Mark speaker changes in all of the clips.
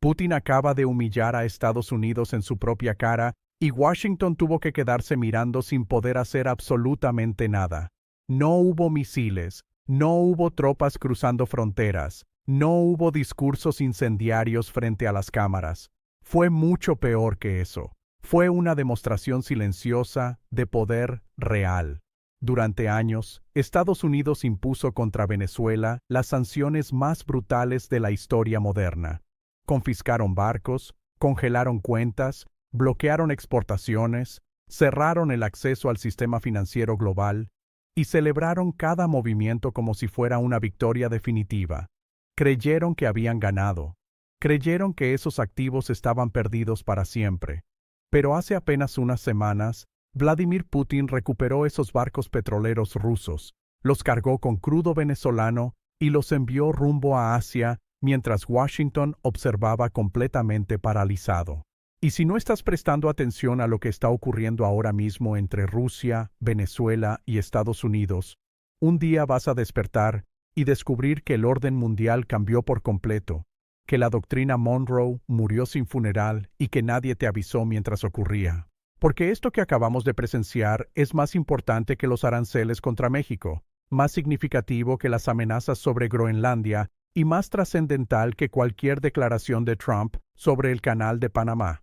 Speaker 1: Putin acaba de humillar a Estados Unidos en su propia cara y Washington tuvo que quedarse mirando sin poder hacer absolutamente nada. No hubo misiles, no hubo tropas cruzando fronteras, no hubo discursos incendiarios frente a las cámaras. Fue mucho peor que eso. Fue una demostración silenciosa de poder real. Durante años, Estados Unidos impuso contra Venezuela las sanciones más brutales de la historia moderna. Confiscaron barcos, congelaron cuentas, bloquearon exportaciones, cerraron el acceso al sistema financiero global y celebraron cada movimiento como si fuera una victoria definitiva. Creyeron que habían ganado. Creyeron que esos activos estaban perdidos para siempre. Pero hace apenas unas semanas, Vladimir Putin recuperó esos barcos petroleros rusos, los cargó con crudo venezolano y los envió rumbo a Asia mientras Washington observaba completamente paralizado. Y si no estás prestando atención a lo que está ocurriendo ahora mismo entre Rusia, Venezuela y Estados Unidos, un día vas a despertar y descubrir que el orden mundial cambió por completo, que la doctrina Monroe murió sin funeral y que nadie te avisó mientras ocurría. Porque esto que acabamos de presenciar es más importante que los aranceles contra México, más significativo que las amenazas sobre Groenlandia y más trascendental que cualquier declaración de Trump sobre el Canal de Panamá.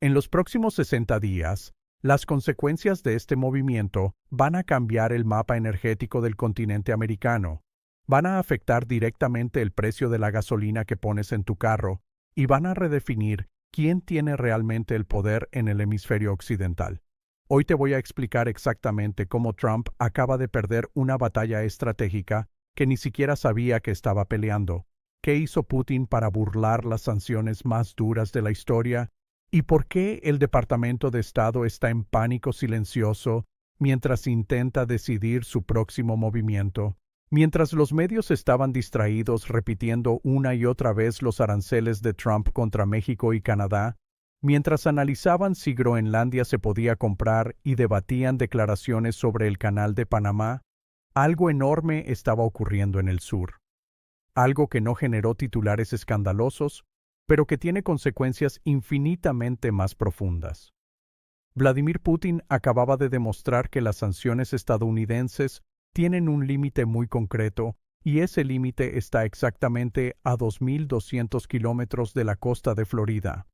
Speaker 1: En los próximos 60 días, las consecuencias de este movimiento van a cambiar el mapa energético del continente americano, van a afectar directamente el precio de la gasolina que pones en tu carro y van a redefinir quién tiene realmente el poder en el hemisferio occidental. Hoy te voy a explicar exactamente cómo Trump acaba de perder una batalla estratégica que ni siquiera sabía que estaba peleando, qué hizo Putin para burlar las sanciones más duras de la historia y por qué el Departamento de Estado está en pánico silencioso mientras intenta decidir su próximo movimiento. Mientras los medios estaban distraídos repitiendo una y otra vez los aranceles de Trump contra México y Canadá, mientras analizaban si Groenlandia se podía comprar y debatían declaraciones sobre el Canal de Panamá, algo enorme estaba ocurriendo en el sur. Algo que no generó titulares escandalosos, pero que tiene consecuencias infinitamente más profundas. Vladimir Putin acababa de demostrar que las sanciones estadounidenses tienen un límite muy concreto, y ese límite está exactamente a 2.200 kilómetros de la costa de Florida.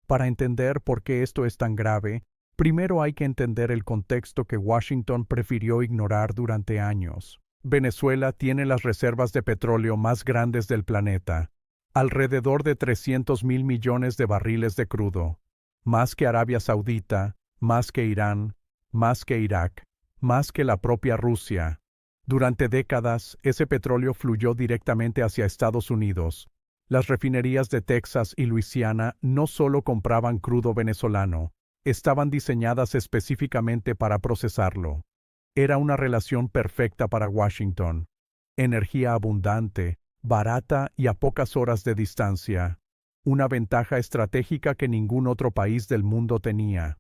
Speaker 1: Para entender por qué esto es tan grave, primero hay que entender el contexto que Washington prefirió ignorar durante años. Venezuela tiene las reservas de petróleo más grandes del planeta, alrededor de 300.000 millones de barriles de crudo, más que Arabia Saudita, más que Irán, más que Irak, más que la propia Rusia. Durante décadas, ese petróleo fluyó directamente hacia Estados Unidos. Las refinerías de Texas y Luisiana no solo compraban crudo venezolano, estaban diseñadas específicamente para procesarlo. Era una relación perfecta para Washington. Energía abundante, barata y a pocas horas de distancia. Una ventaja estratégica que ningún otro país del mundo tenía.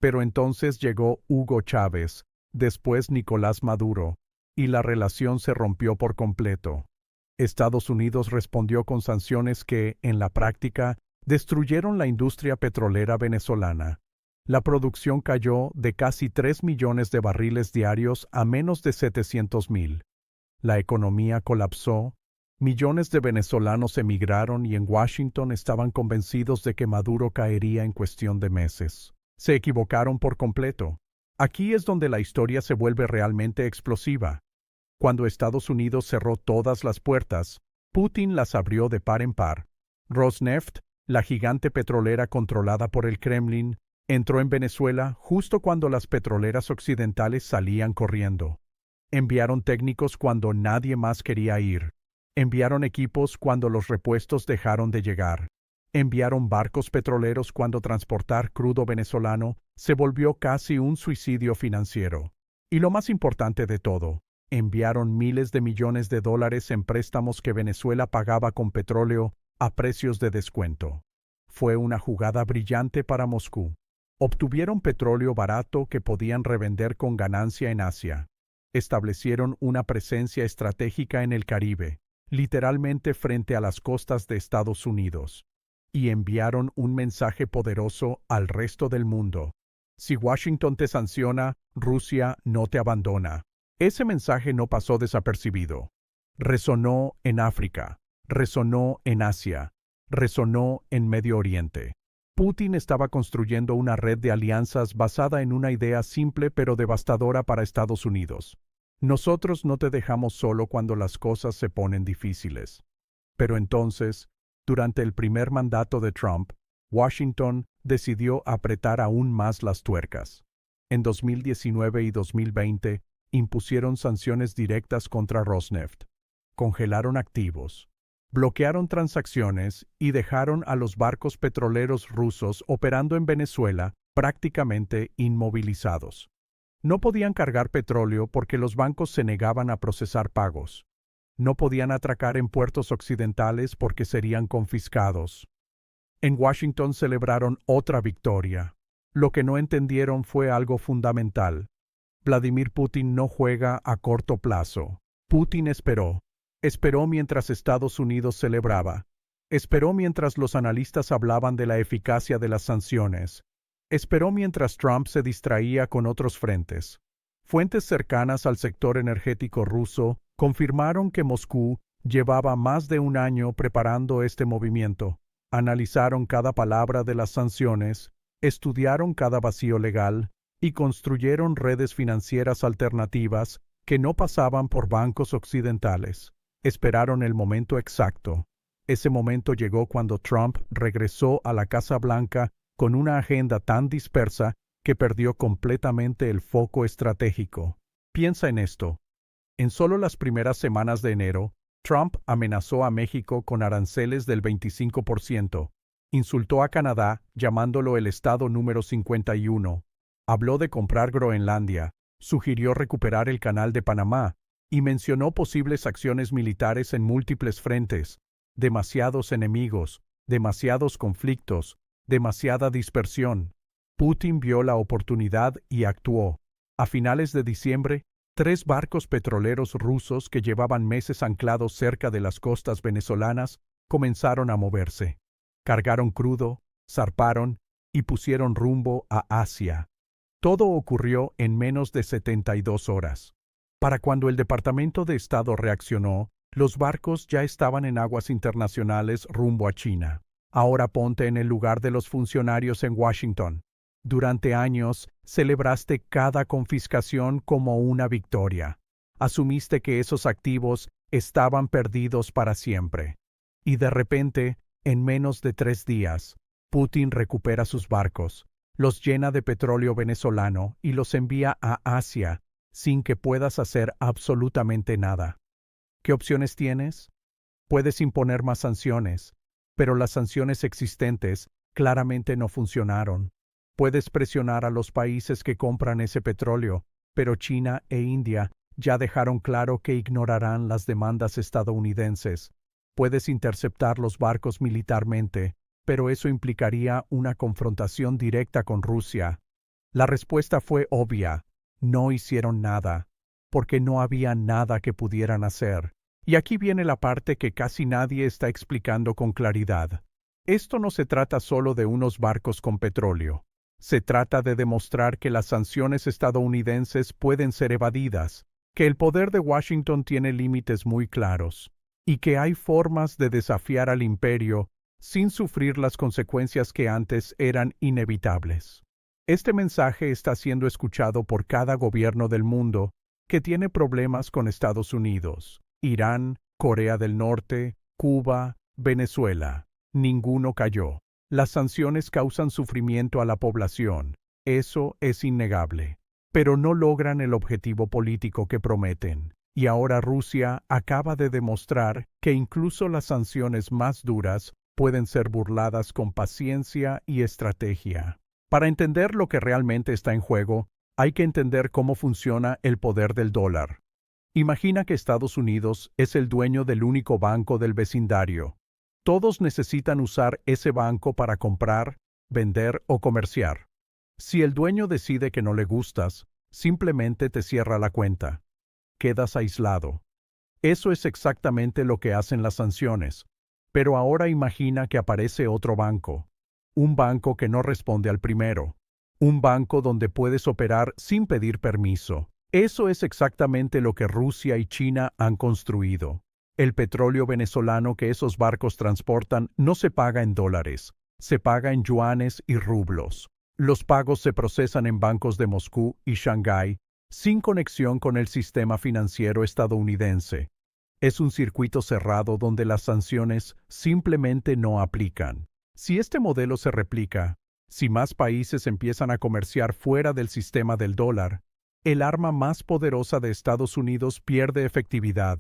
Speaker 1: Pero entonces llegó Hugo Chávez, después Nicolás Maduro, y la relación se rompió por completo. Estados Unidos respondió con sanciones que, en la práctica, destruyeron la industria petrolera venezolana. La producción cayó de casi 3 millones de barriles diarios a menos de 700.000. La economía colapsó, millones de venezolanos emigraron y en Washington estaban convencidos de que Maduro caería en cuestión de meses. Se equivocaron por completo. Aquí es donde la historia se vuelve realmente explosiva. Cuando Estados Unidos cerró todas las puertas, Putin las abrió de par en par. Rosneft, la gigante petrolera controlada por el Kremlin, entró en Venezuela justo cuando las petroleras occidentales salían corriendo. Enviaron técnicos cuando nadie más quería ir. Enviaron equipos cuando los repuestos dejaron de llegar. Enviaron barcos petroleros cuando transportar crudo venezolano se volvió casi un suicidio financiero. Y lo más importante de todo, enviaron miles de millones de dólares en préstamos que Venezuela pagaba con petróleo a precios de descuento. Fue una jugada brillante para Moscú. Obtuvieron petróleo barato que podían revender con ganancia en Asia. Establecieron una presencia estratégica en el Caribe, literalmente frente a las costas de Estados Unidos. y enviaron un mensaje poderoso al resto del mundo. Si Washington te sanciona, Rusia no te abandona. Ese mensaje no pasó desapercibido. Resonó en África, resonó en Asia, resonó en Medio Oriente. Putin estaba construyendo una red de alianzas basada en una idea simple pero devastadora para Estados Unidos. Nosotros no te dejamos solo cuando las cosas se ponen difíciles. Pero entonces, durante el primer mandato de Trump, Washington decidió apretar aún más las tuercas. En 2019 y 2020, impusieron sanciones directas contra Rosneft, congelaron activos, bloquearon transacciones y dejaron a los barcos petroleros rusos operando en Venezuela prácticamente inmovilizados. No podían cargar petróleo porque los bancos se negaban a procesar pagos. No podían atracar en puertos occidentales porque serían confiscados. En Washington celebraron otra victoria. Lo que no entendieron fue algo fundamental. Vladimir Putin no juega a corto plazo. Putin esperó. Esperó mientras Estados Unidos celebraba. Esperó mientras los analistas hablaban de la eficacia de las sanciones. Esperó mientras Trump se distraía con otros frentes. Fuentes cercanas al sector energético ruso confirmaron que Moscú llevaba más de un año preparando este movimiento. Analizaron cada palabra de las sanciones, estudiaron cada vacío legal y construyeron redes financieras alternativas que no pasaban por bancos occidentales. Esperaron el momento exacto. Ese momento llegó cuando Trump regresó a la Casa Blanca con una agenda tan dispersa que perdió completamente el foco estratégico. Piensa en esto. En solo las primeras semanas de enero, Trump amenazó a México con aranceles del 25%, insultó a Canadá llamándolo el estado número 51, habló de comprar Groenlandia, sugirió recuperar el Canal de Panamá y mencionó posibles acciones militares en múltiples frentes. Demasiados enemigos, demasiados conflictos, demasiada dispersión. Putin vio la oportunidad y actuó. A finales de diciembre, 3 barcos petroleros rusos que llevaban meses anclados cerca de las costas venezolanas comenzaron a moverse. Cargaron crudo, zarparon y pusieron rumbo a Asia. Todo ocurrió en menos de 72 horas. Para cuando el Departamento de Estado reaccionó, los barcos ya estaban en aguas internacionales rumbo a China. Ahora ponte en el lugar de los funcionarios en Washington. Durante años, celebraste cada confiscación como una victoria. Asumiste que esos activos estaban perdidos para siempre. Y de repente, en menos de 3 días, Putin recupera sus barcos, los llena de petróleo venezolano y los envía a Asia sin que puedas hacer absolutamente nada. ¿Qué opciones tienes? Puedes imponer más sanciones, pero las sanciones existentes claramente no funcionaron. Puedes presionar a los países que compran ese petróleo, pero China e India ya dejaron claro que ignorarán las demandas estadounidenses. Puedes interceptar los barcos militarmente, pero eso implicaría una confrontación directa con Rusia. La respuesta fue obvia. No hicieron nada, porque no había nada que pudieran hacer. Y aquí viene la parte que casi nadie está explicando con claridad. Esto no se trata solo de unos barcos con petróleo. Se trata de demostrar que las sanciones estadounidenses pueden ser evadidas, que el poder de Washington tiene límites muy claros, y que hay formas de desafiar al imperio sin sufrir las consecuencias que antes eran inevitables. Este mensaje está siendo escuchado por cada gobierno del mundo que tiene problemas con Estados Unidos, Irán, Corea del Norte, Cuba, Venezuela. Ninguno cayó. Las sanciones causan sufrimiento a la población, eso es innegable, pero no logran el objetivo político que prometen. Y ahora Rusia acaba de demostrar que incluso las sanciones más duras pueden ser burladas con paciencia y estrategia. Para entender lo que realmente está en juego, hay que entender cómo funciona el poder del dólar. Imagina que Estados Unidos es el dueño del único banco del vecindario. Todos necesitan usar ese banco para comprar, vender o comerciar. Si el dueño decide que no le gustas, simplemente te cierra la cuenta. Quedas aislado. Eso es exactamente lo que hacen las sanciones. Pero ahora imagina que aparece otro banco. Un banco que no responde al primero. Un banco donde puedes operar sin pedir permiso. Eso es exactamente lo que Rusia y China han construido. El petróleo venezolano que esos barcos transportan no se paga en dólares, se paga en yuanes y rublos. Los pagos se procesan en bancos de Moscú y Shanghái, sin conexión con el sistema financiero estadounidense. Es un circuito cerrado donde las sanciones simplemente no aplican. Si este modelo se replica, si más países empiezan a comerciar fuera del sistema del dólar, el arma más poderosa de Estados Unidos pierde efectividad.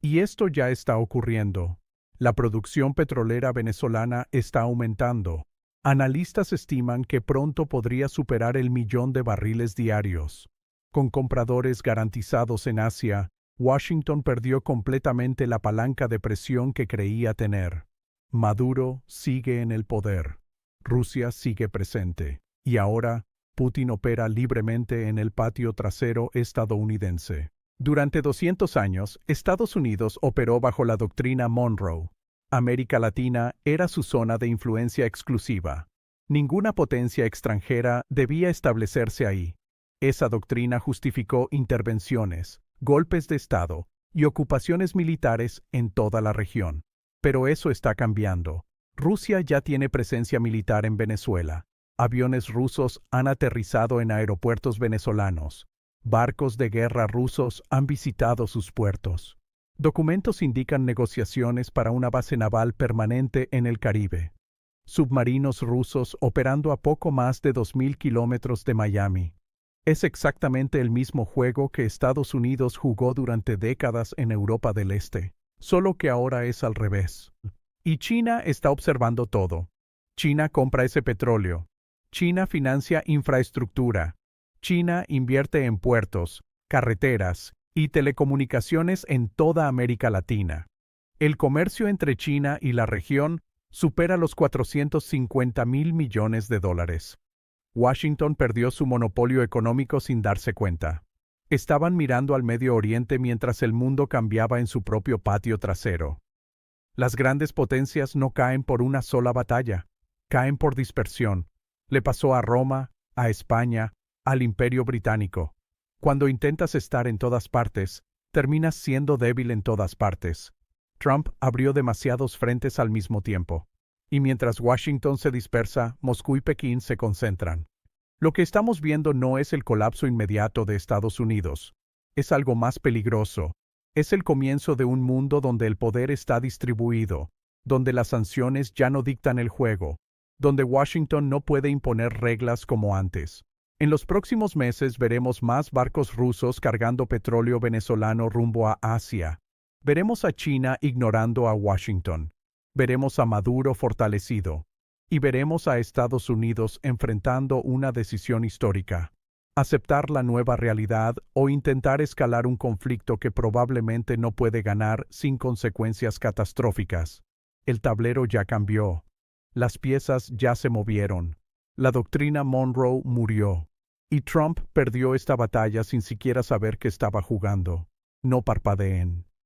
Speaker 1: Y esto ya está ocurriendo. La producción petrolera venezolana está aumentando. Analistas estiman que pronto podría superar el 1.000.000 de barriles diarios. Con compradores garantizados en Asia, Washington perdió completamente la palanca de presión que creía tener. Maduro sigue en el poder. Rusia sigue presente. Y ahora, Putin opera libremente en el patio trasero estadounidense. Durante 200 años, Estados Unidos operó bajo la doctrina Monroe. América Latina era su zona de influencia exclusiva. Ninguna potencia extranjera debía establecerse ahí. Esa doctrina justificó intervenciones, golpes de Estado y ocupaciones militares en toda la región. Pero eso está cambiando. Rusia ya tiene presencia militar en Venezuela. Aviones rusos han aterrizado en aeropuertos venezolanos. Barcos de guerra rusos han visitado sus puertos. Documentos indican negociaciones para una base naval permanente en el Caribe. Submarinos rusos operando a poco más de 2.000 kilómetros de Miami. Es exactamente el mismo juego que Estados Unidos jugó durante décadas en Europa del Este, solo que ahora es al revés. Y China está observando todo. China compra ese petróleo. China financia infraestructura. China invierte en puertos, carreteras y telecomunicaciones en toda América Latina. El comercio entre China y la región supera los 450.000 millones de dólares. Washington perdió su monopolio económico sin darse cuenta. Estaban mirando al Medio Oriente mientras el mundo cambiaba en su propio patio trasero. Las grandes potencias no caen por una sola batalla, caen por dispersión. Le pasó a Roma, a España, al Imperio Británico. Cuando intentas estar en todas partes, terminas siendo débil en todas partes. Trump abrió demasiados frentes al mismo tiempo. Y mientras Washington se dispersa, Moscú y Pekín se concentran. Lo que estamos viendo no es el colapso inmediato de Estados Unidos. Es algo más peligroso. Es el comienzo de un mundo donde el poder está distribuido, donde las sanciones ya no dictan el juego, donde Washington no puede imponer reglas como antes. En los próximos meses veremos más barcos rusos cargando petróleo venezolano rumbo a Asia. Veremos a China ignorando a Washington. Veremos a Maduro fortalecido. Y veremos a Estados Unidos enfrentando una decisión histórica. Aceptar la nueva realidad o intentar escalar un conflicto que probablemente no puede ganar sin consecuencias catastróficas. El tablero ya cambió. Las piezas ya se movieron. La doctrina Monroe murió. Y Trump perdió esta batalla sin siquiera saber que estaba jugando. No parpadeen.